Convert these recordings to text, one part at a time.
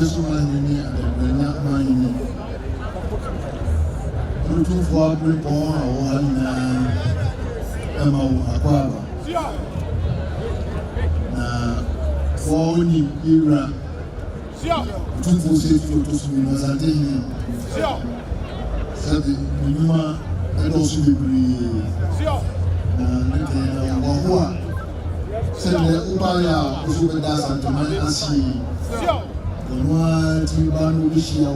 Yesu mani adabanya mani. Tutu for people and Emma Aquaba. For any era, two forces to Mozambique. Said the Numa and also the Wahua. Said the Ubaya, Usubadas and Tamasi. The one Tibanu Lishio.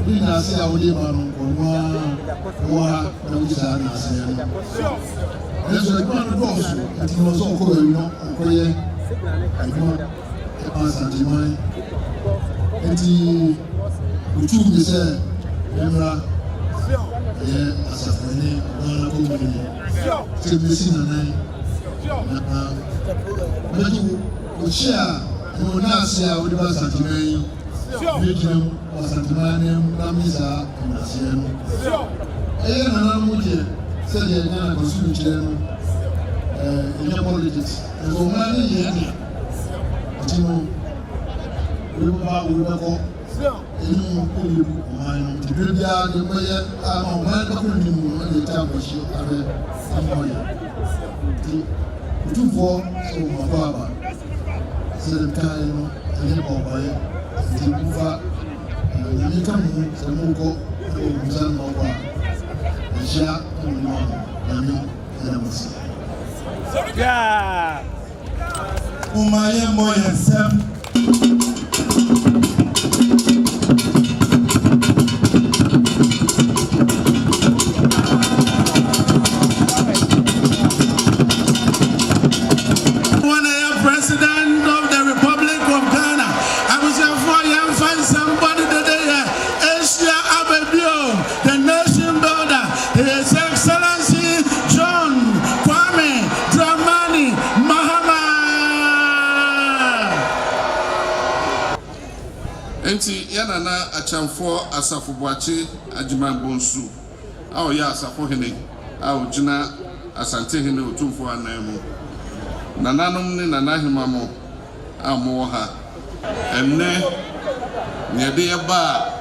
Nina say I will live on one, which are not saying. There's a grand boss, and he was all going on, and I don't answer the mind. And he took me, said, Emra, as a friend, one of them, till the sin and I share, and will not say I would have answered the name. Region was at Manam, Ramisa, and Asian. Ayamuji said the Yana Constitution in your politics. And so many years, Timo, we will go, the Bibia, the Maya, and the championship of the Samoya. Two for so my father said the time and the boy. Timufa, Yamikamu, Samuko, Zanova, Asia, Yami, Yamasi. Yeah. Umaya Moya Sam. President of the Republic of Ghana. I was here for you and find somebody today. Asia Abebio, the nation builder, His Excellency John Kwame Dramani Mahama. Enti yanana achamfo asafubuachi ajimambonsu. Awo ya asafo hene. Awo jina asante hene otumfo anamu. Nananom ne nanahimamo amo ha enne nyede yeba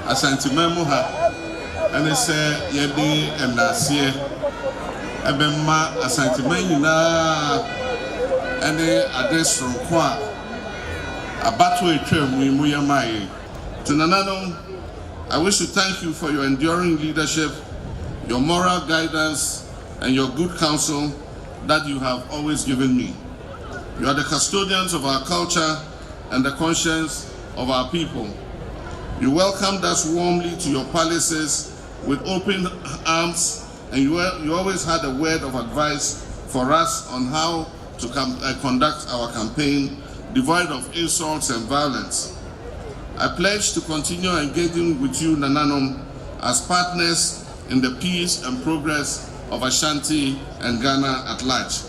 asantimamo ha ene se yede enase ebemma asantiman nyina ene adesronko a abato etwam mu yamaye to nananom. I wish to thank you for your enduring leadership, your moral guidance, and your good counsel that you have always given me. You are the custodians of our culture and the conscience of our people. You welcomed us warmly to your palaces with open arms, and you always had a word of advice for us on how to conduct our campaign, devoid of insults and violence. I pledge to continue engaging with you, Nananom, as partners in the peace and progress of Ashanti and Ghana at large.